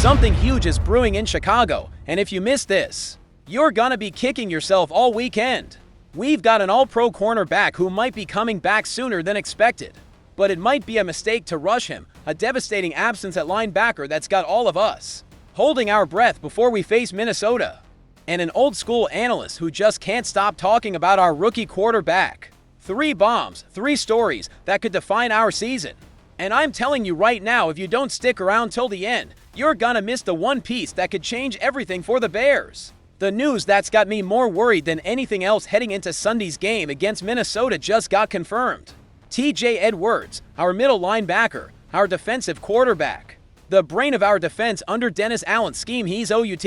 Something huge is brewing in Chicago, and if you miss this, you're gonna be kicking yourself all weekend. We've got an all-pro cornerback who might be coming back sooner than expected, but it might be a mistake to rush him, a devastating absence at linebacker that's got all of us holding our breath before we face Minnesota. And an old-school analyst who just can't stop talking about our rookie quarterback. 3 bombs, 3 stories that could define our season. And I'm telling you right now, if you don't stick around till the end, you're gonna miss the one piece that could change everything for the Bears. The news that's got me more worried than anything else heading into Sunday's game against Minnesota just got confirmed. TJ Edwards, our middle linebacker, our defensive quarterback, the brain of our defense under Dennis Allen's scheme, he's OUT.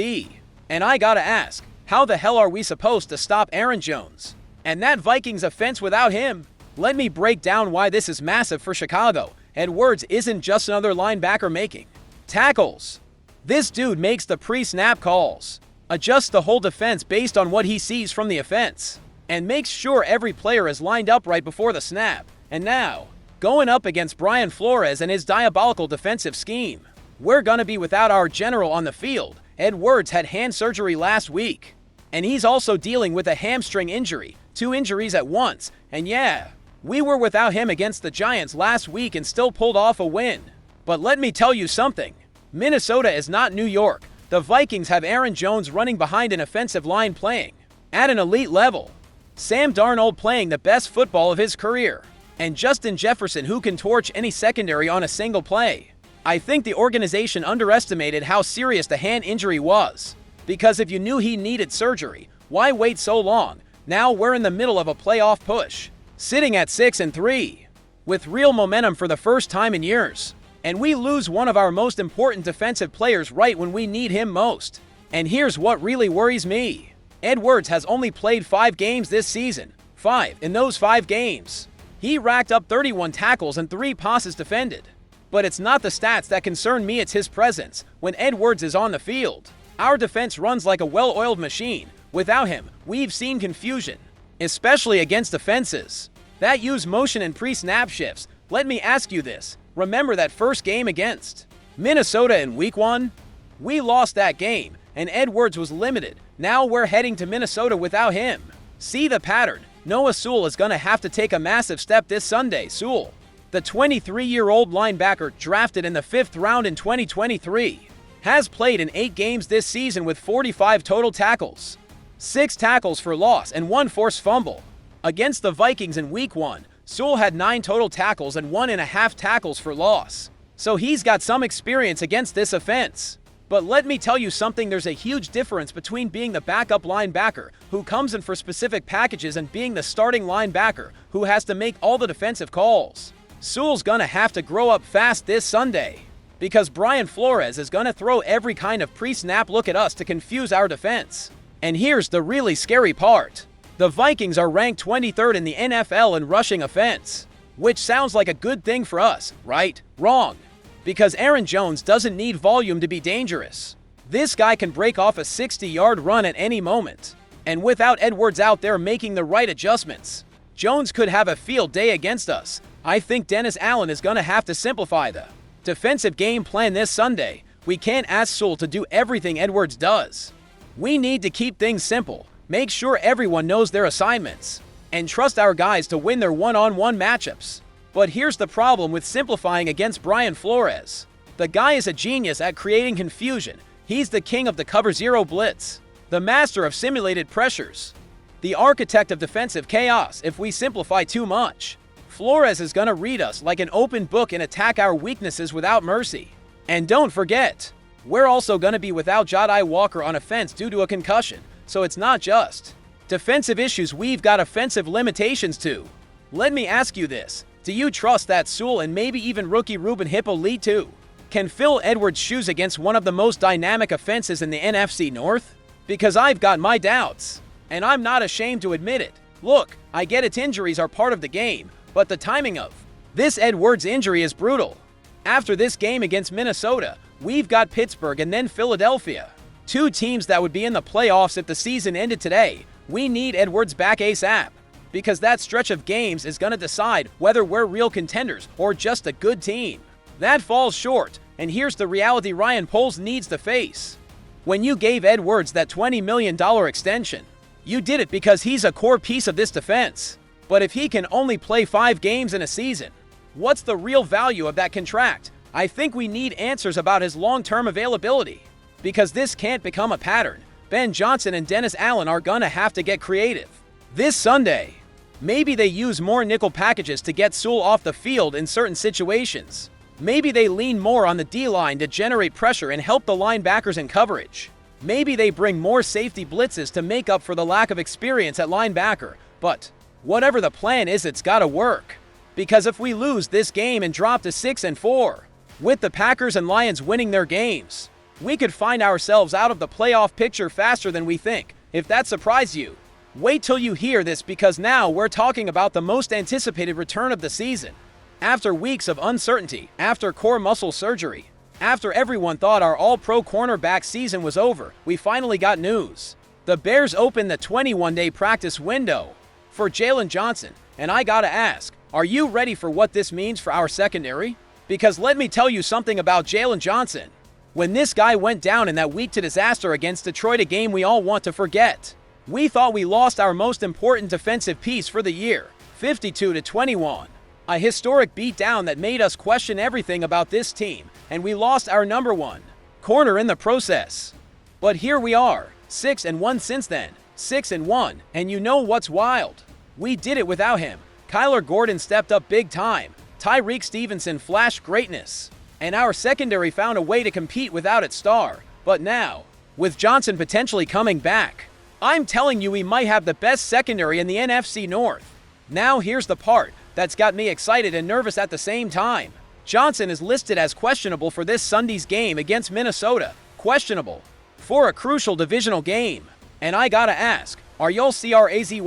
And I gotta ask, how the hell are we supposed to stop Aaron Jones and that Vikings offense without him? Let me break down why this is massive for Chicago. Edwards isn't just another linebacker making tackles. This dude makes the pre-snap calls, adjusts the whole defense based on what he sees from the offense, and makes sure every player is lined up right before the snap. And now, going up against Brian Flores and his diabolical defensive scheme, we're gonna be without our general on the field. Edwards had hand surgery last week, and he's also dealing with a hamstring injury, 2 injuries at once, and yeah, we were without him against the Giants last week and still pulled off a win. But let me tell you something, Minnesota is not New York. The Vikings have Aaron Jones running behind an offensive line playing at an elite level, Sam Darnold playing the best football of his career, and Justin Jefferson who can torch any secondary on a single play. I think the organization underestimated how serious the hand injury was, because if you knew he needed surgery, why wait so long? Now we're in the middle of a playoff push, sitting at 6-3, with real momentum for the first time in years, and we lose one of our most important defensive players right when we need him most. And here's what really worries me. Edwards has only played 5 games this season. 5 in those 5 games, he racked up 31 tackles and 3 passes defended. But it's not the stats that concern me, it's his presence. When Edwards is on the field, our defense runs like a well-oiled machine. Without him, we've seen confusion, especially against defenses that use motion and pre-snap shifts. Let me ask you this. Remember that first game against Minnesota in Week 1? We lost that game, and Edwards was limited. Now we're heading to Minnesota without him. See the pattern. Noah Sewell is going to have to take a massive step this Sunday. Sewell, the 23-year-old linebacker drafted in the 5th round in 2023, has played in 8 games this season with 45 total tackles, 6 tackles for loss, and 1 forced fumble. Against the Vikings in Week 1, Sewell had 9 total tackles and 1.5 tackles for loss. So he's got some experience against this offense. But let me tell you something, there's a huge difference between being the backup linebacker who comes in for specific packages and being the starting linebacker who has to make all the defensive calls. Sewell's gonna have to grow up fast this Sunday, because Brian Flores is gonna throw every kind of pre-snap look at us to confuse our defense. And here's the really scary part. The Vikings are ranked 23rd in the NFL in rushing offense, which sounds like a good thing for us, right? Wrong. Because Aaron Jones doesn't need volume to be dangerous. This guy can break off a 60-yard run at any moment. And without Edwards out there making the right adjustments, Jones could have a field day against us. I think Dennis Allen is going to have to simplify the defensive game plan this Sunday. We can't ask Sewell to do everything Edwards does. We need to keep things simple, make sure everyone knows their assignments, and trust our guys to win their one-on-one matchups. But here's the problem with simplifying against Brian Flores. The guy is a genius at creating confusion. He's the king of the cover zero blitz, the master of simulated pressures, the architect of defensive chaos. If we simplify too much, Flores is going to read us like an open book and attack our weaknesses without mercy. And don't forget, we're also going to be without Jedi Walker on offense due to a concussion. So it's not just defensive issues, we've got offensive limitations too. Let me ask you this. Do you trust that Sewell and maybe even rookie Ruben Hypolito can fill Edwards' shoes against one of the most dynamic offenses in the NFC North? Because I've got my doubts, and I'm not ashamed to admit it. Look, I get its injuries are part of the game, but the timing of this Edwards injury is brutal. After this game against Minnesota, we've got Pittsburgh and then Philadelphia. 2 teams that would be in the playoffs if the season ended today. We need Edwards back ASAP, because that stretch of games is going to decide whether we're real contenders or just a good team. That falls short. and here's the reality Ryan Poles needs to face. When you gave Edwards that $20 million extension, you did it because he's a core piece of this defense. But if he can only play 5 games in a season, what's the real value of that contract? I think we need answers about his long-term availability. Because this can't become a pattern. Ben Johnson and Dennis Allen are gonna have to get creative. This Sunday, maybe they use more nickel packages to get Sewell off the field in certain situations. Maybe they lean more on the D-line to generate pressure and help the linebackers in coverage. Maybe they bring more safety blitzes to make up for the lack of experience at linebacker. But whatever the plan is, it's gotta work. Because if we lose this game and drop to 6-4, with the Packers and Lions winning their games, we could find ourselves out of the playoff picture faster than we think. If that surprised you, wait till you hear this, because now we're talking about the most anticipated return of the season. After weeks of uncertainty, after core muscle surgery, after everyone thought our all-pro cornerback season was over, we finally got news. The Bears opened the 21-day practice window for Jaylon Johnson, and I gotta ask, are you ready for what this means for our secondary? Because let me tell you something about Jaylon Johnson. When this guy went down in that week to disaster against Detroit, a game we all want to forget, we thought we lost our most important defensive piece for the year, 52-21. A historic beatdown that made us question everything about this team, and we lost our number 1 corner in the process. But here we are, 6-1 since then, 6-1, and you know what's wild? We did it without him. Kyler Gordon stepped up big time, Tyreek Stevenson flashed greatness, and our secondary found a way to compete without its star. But now, with Johnson potentially coming back, I'm telling you we might have the best secondary in the NFC North. Now here's the part that's got me excited and nervous at the same time. Johnson is listed as questionable for this Sunday's game against Minnesota. Questionable for a crucial divisional game. And I gotta ask, are y'all crazy?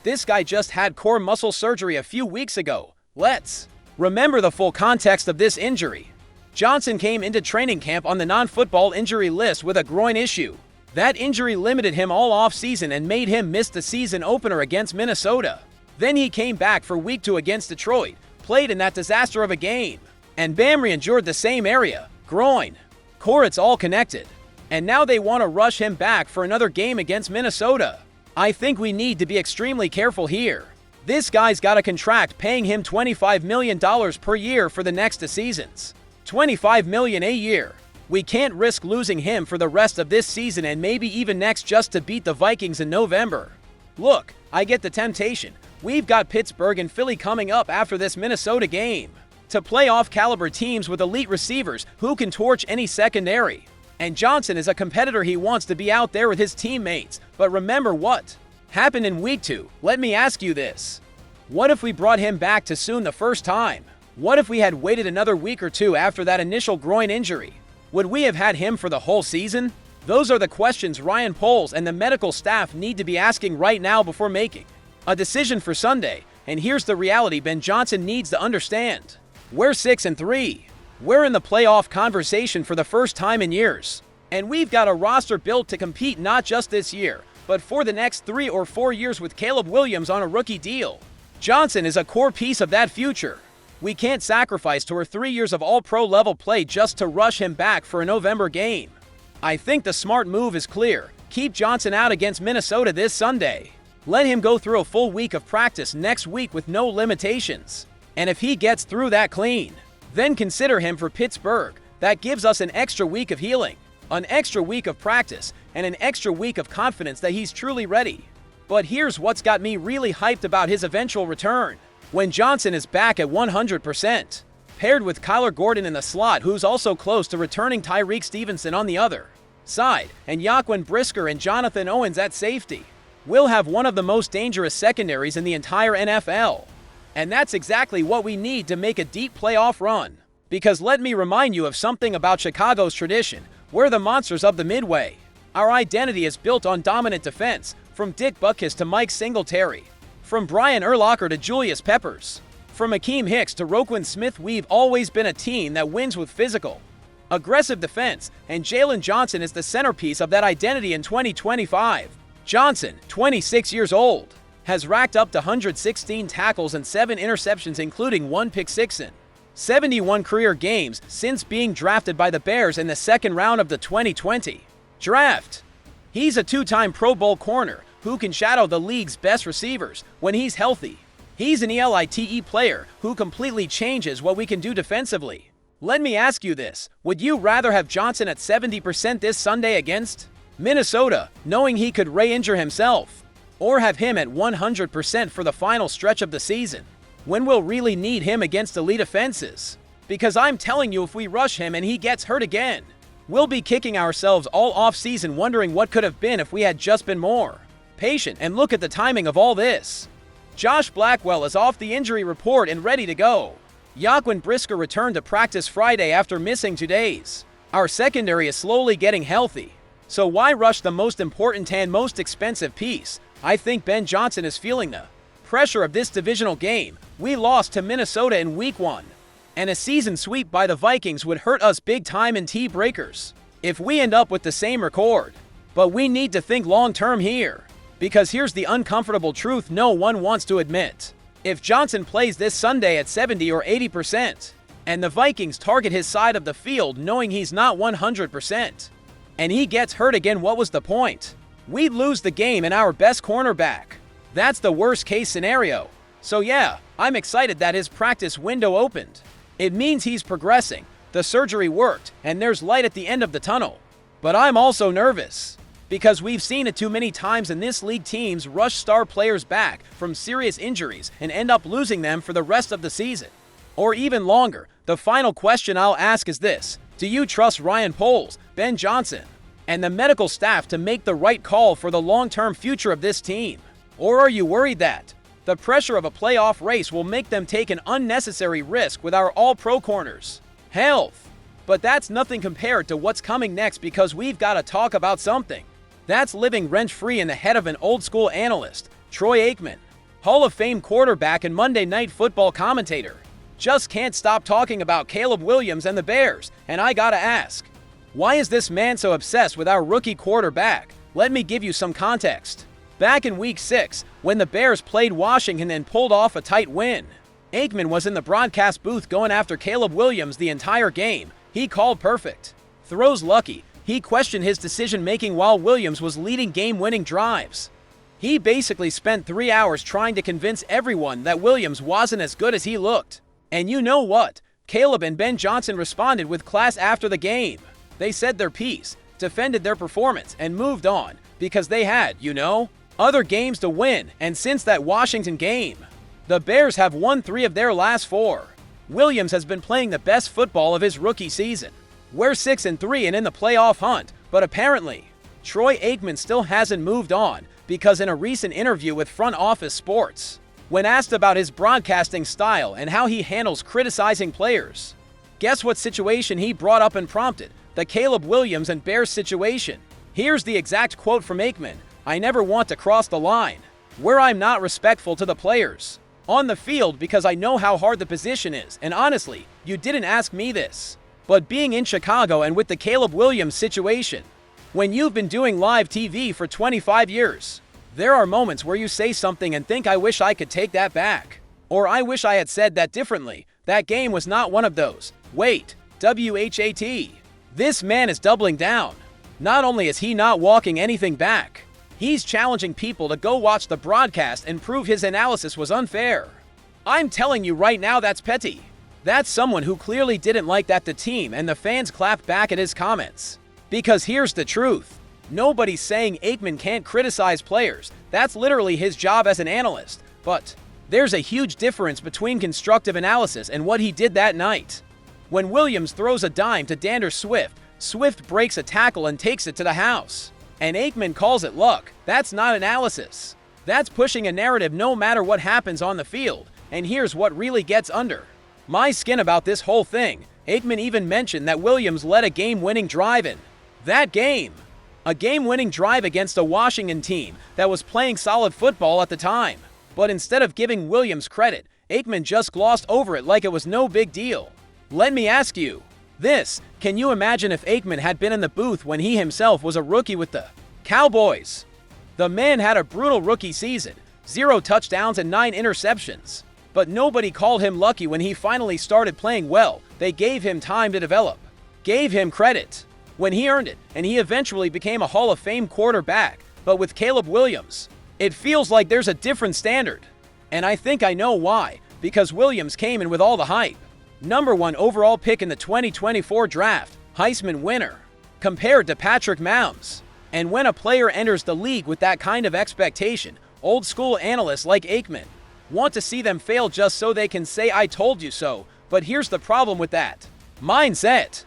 This guy just had core muscle surgery a few weeks ago. Let's remember the full context of this injury. Johnson came into training camp on the non-football injury list with a groin issue. That injury limited him all offseason and made him miss the season opener against Minnesota. Then he came back for week 2 against Detroit, played in that disaster of a game, and bam, re-injured the same area, groin, core, it's all connected. And now they want to rush him back for another game against Minnesota. I think we need to be extremely careful here. This guy's got a contract paying him $25 million per year for the next 2 seasons. $25 million a year. We can't risk losing him for the rest of this season and maybe even next just to beat the Vikings in November. Look, I get the temptation. We've got Pittsburgh and Philly coming up after this Minnesota game to playoff caliber teams with elite receivers who can torch any secondary. And Johnson is a competitor. He wants to be out there with his teammates. But remember what happened in week 2. Let me ask you this. What if we brought him back too soon the first time? What if we had waited another week or 2 after that initial groin injury? Would we have had him for the whole season? Those are the questions Ryan Poles and the medical staff need to be asking right now before making a decision for Sunday. And here's the reality Ben Johnson needs to understand. We're 6-3. We're in the playoff conversation for the first time in years. And we've got a roster built to compete not just this year, but for the next 3 or 4 years with Caleb Williams on a rookie deal. Johnson is a core piece of that future. We can't sacrifice 2 or 3 years of all-pro level play just to rush him back for a November game. I think the smart move is clear. Keep Johnson out against Minnesota this Sunday. Let him go through a full week of practice next week with no limitations. And if he gets through that clean, then consider him for Pittsburgh. That gives us an extra week of healing, an extra week of practice, and an extra week of confidence that he's truly ready. But here's what's got me really hyped about his eventual return. When Johnson is back at 100%, paired with Kyler Gordon in the slot, who's also close to returning Tyreek Stevenson on the other side, and Yaquan Brisker and Jonathan Owens at safety, we'll have one of the most dangerous secondaries in the entire NFL. And that's exactly what we need to make a deep playoff run. Because let me remind you of something about Chicago's tradition. We're the monsters of the Midway. Our identity is built on dominant defense, from Dick Butkus to Mike Singletary, from Brian Urlacher to Julius Peppers, from Akeem Hicks to Roquan Smith. We've always been a team that wins with physical, aggressive defense, and Jaylon Johnson is the centerpiece of that identity in 2025. Johnson, 26 years old, has racked up to 116 tackles and 7 interceptions, including 1 pick six. 71 career games since being drafted by the Bears in the second round of the 2020 draft. He's a two-time Pro Bowl corner who can shadow the league's best receivers when he's healthy. He's an elite player who completely changes what we can do defensively. Let me ask you this, would you rather have Johnson at 70% this Sunday against Minnesota, knowing he could re-injure himself, or have him at 100% for the final stretch of the season, when we'll really need him against elite offenses? Because I'm telling you, if we rush him and he gets hurt again, we'll be kicking ourselves all off-season wondering what could have been if we had just been more patient. And look at the timing of all this. Josh Blackwell is off the injury report and ready to go. Yaquan Brisker returned to practice Friday after missing 2 days. Our secondary is slowly getting healthy. So why rush the most important and most expensive piece? I think Ben Johnson is feeling the pressure of this divisional game. We lost to Minnesota in Week 1, and a season sweep by the Vikings would hurt us big time in tie-breakers if we end up with the same record. But we need to think long-term here, because here's the uncomfortable truth no one wants to admit. If Johnson plays this Sunday at 70 or 80%, and the Vikings target his side of the field knowing he's not 100%, and he gets hurt again, what was the point? We'd lose the game and our best cornerback. That's the worst case scenario. So yeah, I'm excited that his practice window opened. It means he's progressing, the surgery worked, and there's light at the end of the tunnel. But I'm also nervous, because we've seen it too many times in this league. Teams rush star players back from serious injuries and end up losing them for the rest of the season, or even longer. The final question I'll ask is this: do you trust Ryan Poles, Ben Johnson, and the medical staff to make the right call for the long-term future of this team? Or are you worried that the pressure of a playoff race will make them take an unnecessary risk with our all-pro corners' health? But that's nothing compared to what's coming next, because we've got to talk about something that's living rent-free in the head of an old-school analyst, Troy Aikman, Hall of Fame quarterback and Monday Night Football commentator. Just can't stop talking about Caleb Williams and the Bears, and I gotta ask, why is this man so obsessed with our rookie quarterback? Let me give you some context. Back in Week 6, when the Bears played Washington and pulled off a tight win, Aikman was in the broadcast booth going after Caleb Williams the entire game. He called perfect throws lucky. He questioned his decision-making while Williams was leading game-winning drives. He basically spent 3 hours trying to convince everyone that Williams wasn't as good as he looked. And you know what? Caleb and Ben Johnson responded with class after the game. They said their piece, defended their performance, and moved on, because they had, other games to win. And since that Washington game, the Bears have won 3 of their last 4. Williams has been playing the best football of his rookie season. We're 6-3 and in the playoff hunt, but apparently, Troy Aikman still hasn't moved on, because in a recent interview with Front Office Sports, when asked about his broadcasting style and how he handles criticizing players, guess what situation he brought up and prompted? The Caleb Williams and Bears situation. Here's the exact quote from Aikman: "I never want to cross the line where I'm not respectful to the players on the field, because I know how hard the position is. And honestly, you didn't ask me this, but being in Chicago and with the Caleb Williams situation, when you've been doing live TV for 25 years, there are moments where you say something and think, I wish I could take that back. Or I wish I had said that differently. That game was not one of those. Wait, WHAT. This man is doubling down. Not only is he not walking anything back, he's challenging people to go watch the broadcast and prove his analysis was unfair. I'm telling you right now, that's petty. That's someone who clearly didn't like that the team and the fans clapped back at his comments. Because here's the truth. Nobody's saying Aikman can't criticize players. That's literally his job as an analyst. But there's a huge difference between constructive analysis and what he did that night. When Williams throws a dime to Dander Swift, Swift breaks a tackle and takes it to the house. And Aikman calls it luck. That's not analysis. That's pushing a narrative no matter what happens on the field. And here's what really gets under my skin about this whole thing. Aikman even mentioned that Williams led a game-winning drive in that game. A game-winning drive against a Washington team that was playing solid football at the time. But instead of giving Williams credit, Aikman just glossed over it like it was no big deal. Let me ask you this: can you imagine if Aikman had been in the booth when he himself was a rookie with the Cowboys? The man had a brutal rookie season, 0 touchdowns and 9 interceptions. But nobody called him lucky when he finally started playing well. They gave him time to develop, gave him credit when he earned it, and he eventually became a Hall of Fame quarterback. But with Caleb Williams, it feels like there's a different standard. And I think I know why. Because Williams came in with all the hype. #1 overall pick in the 2024 draft, Heisman winner, compared to Patrick Mahomes. And when a player enters the league with that kind of expectation, old school analysts like Aikman want to see them fail just so they can say I told you so. But here's the problem with that mindset.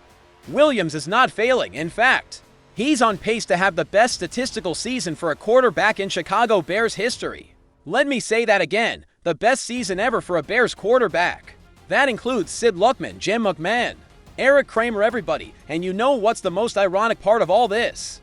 Williams is not failing. In fact, he's on pace to have the best statistical season for a quarterback in Chicago Bears history. Let me say that again, the best season ever for a Bears quarterback. That includes Sid Luckman, Jim McMahon, Eric Kramer, everybody. And you know what's the most ironic part of all this?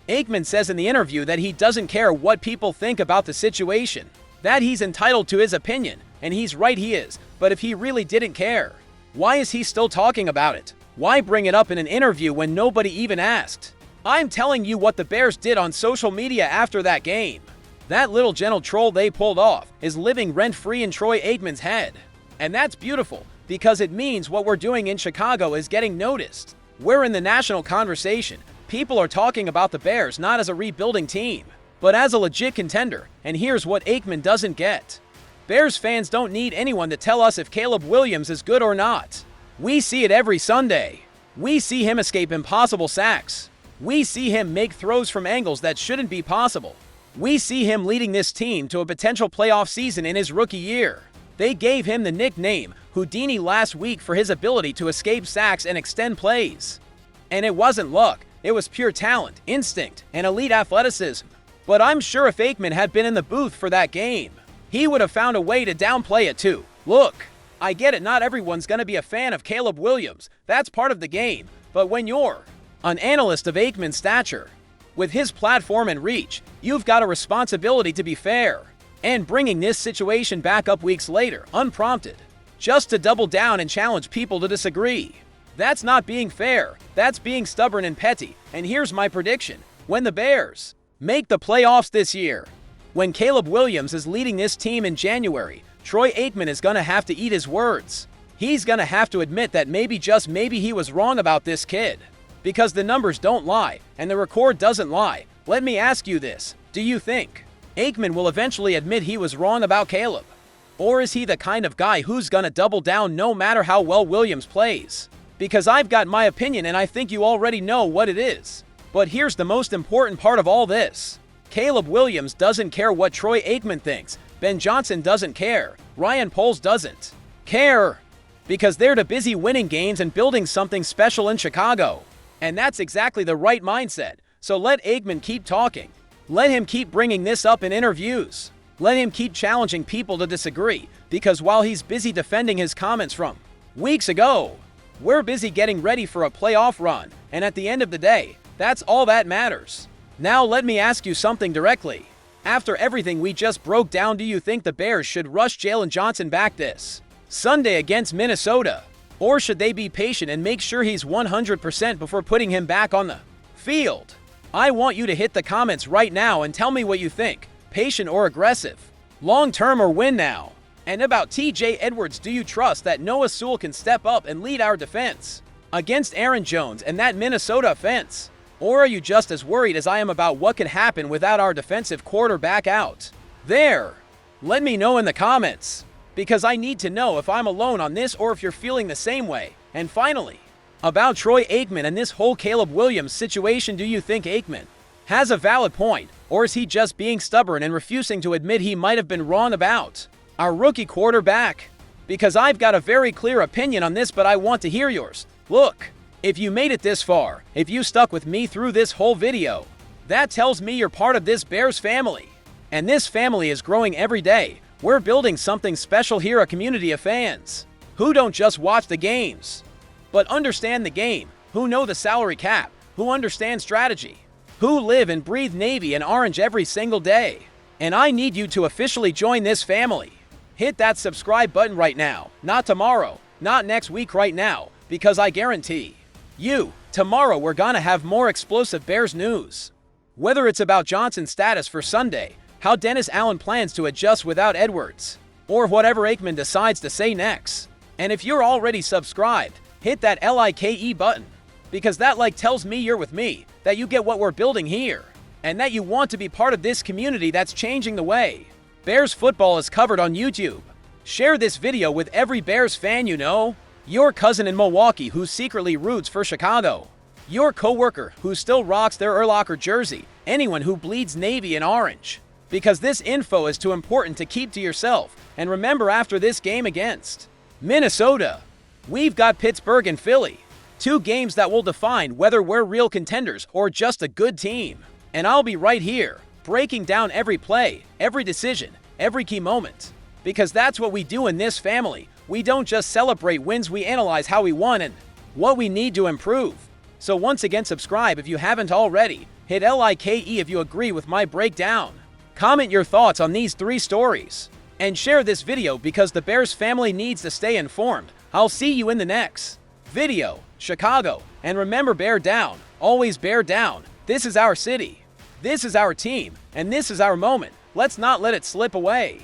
Aikman says in the interview that he doesn't care what people think about the situation, that he's entitled to his opinion, and he's right, he is. But if he really didn't care, why is he still talking about it? Why bring it up in an interview when nobody even asked? I'm telling you what the Bears did on social media after that game. That little gentle troll they pulled off is living rent-free in Troy Aikman's head. And that's beautiful, because it means what we're doing in Chicago is getting noticed. We're in the national conversation. People are talking about the Bears not as a rebuilding team, but as a legit contender. And here's what Aikman doesn't get. Bears fans don't need anyone to tell us if Caleb Williams is good or not. We see it every Sunday. We see him escape impossible sacks. We see him make throws from angles that shouldn't be possible. We see him leading this team to a potential playoff season in his rookie year. They gave him the nickname Houdini last week for his ability to escape sacks and extend plays. And it wasn't luck. It was pure talent, instinct, and elite athleticism. But I'm sure if Aikman had been in the booth for that game, he would have found a way to downplay it too. Look, I get it, not everyone's going to be a fan of Caleb Williams. That's part of the game. But when you're an analyst of Aikman's stature, with his platform and reach, you've got a responsibility to be fair. And bringing this situation back up weeks later, unprompted, just to double down and challenge people to disagree. That's not being fair. That's being stubborn and petty. And here's my prediction. When the Bears make the playoffs this year, when Caleb Williams is leading this team in January, Troy Aikman is going to have to eat his words. He's going to have to admit that maybe, just maybe, he was wrong about this kid. Because the numbers don't lie, and the record doesn't lie. Let me ask you this. Do you think Aikman will eventually admit he was wrong about Caleb? Or is he the kind of guy who's gonna double down no matter how well Williams plays? Because I've got my opinion and I think you already know what it is. But here's the most important part of all this. Caleb Williams doesn't care what Troy Aikman thinks. Ben Johnson doesn't care. Ryan Poles doesn't care. Because they're too busy winning games and building something special in Chicago. And that's exactly the right mindset. So let Aikman keep talking. Let him keep bringing this up in interviews. Let him keep challenging people to disagree. Because while he's busy defending his comments from weeks ago, we're busy getting ready for a playoff run. And at the end of the day, that's all that matters. Now let me ask you something directly. After everything we just broke down, do you think the Bears should rush Jalen Johnson back this Sunday against Minnesota? Or should they be patient and make sure he's 100% before putting him back on the field? I want you to hit the comments right now and tell me what you think. Patient or aggressive? Long-term or win now? And about TJ Edwards, do you trust that Noah Sewell can step up and lead our defense against Aaron Jones and that Minnesota offense? Or are you just as worried as I am about what could happen without our defensive quarterback out there? Let me know in the comments, because I need to know if I'm alone on this or if you're feeling the same way. And finally, about Troy Aikman and this whole Caleb Williams situation, do you think Aikman has a valid point, or is he just being stubborn and refusing to admit he might have been wrong about our rookie quarterback? Because I've got a very clear opinion on this, but I want to hear yours. Look, if you made it this far, if you stuck with me through this whole video, that tells me you're part of this Bears family. And this family is growing every day. We're building something special here, a community of fans who don't just watch the games, but understand the game, who know the salary cap, who understand strategy, who live and breathe Navy and Orange every single day. And I need you to officially join this family. Hit that subscribe button right now, not tomorrow, not next week, right now, because I guarantee you, tomorrow we're gonna have more explosive Bears news. Whether it's about Johnson's status for Sunday, how Dennis Allen plans to adjust without Edwards, or whatever Aikman decides to say next. And if you're already subscribed, hit that like button, because that like tells me you're with me, that you get what we're building here, and that you want to be part of this community that's changing the way Bears football is covered on YouTube. Share this video with every Bears fan you know, your cousin in Milwaukee who secretly roots for Chicago, your coworker who still rocks their Urlacher jersey, anyone who bleeds navy and orange. Because this info is too important to keep to yourself. And remember, after this game against Minnesota, we've got Pittsburgh and Philly. 2 games that will define whether we're real contenders or just a good team. And I'll be right here, breaking down every play, every decision, every key moment. Because that's what we do in this family. We don't just celebrate wins, we analyze how we won and what we need to improve. So once again, subscribe if you haven't already. Hit like if you agree with my breakdown. Comment your thoughts on these 3 stories. And share this video because the Bears family needs to stay informed. I'll see you in the next video. Chicago. And remember, bear down. Always bear down. This is our city. This is our team. And this is our moment. Let's not let it slip away.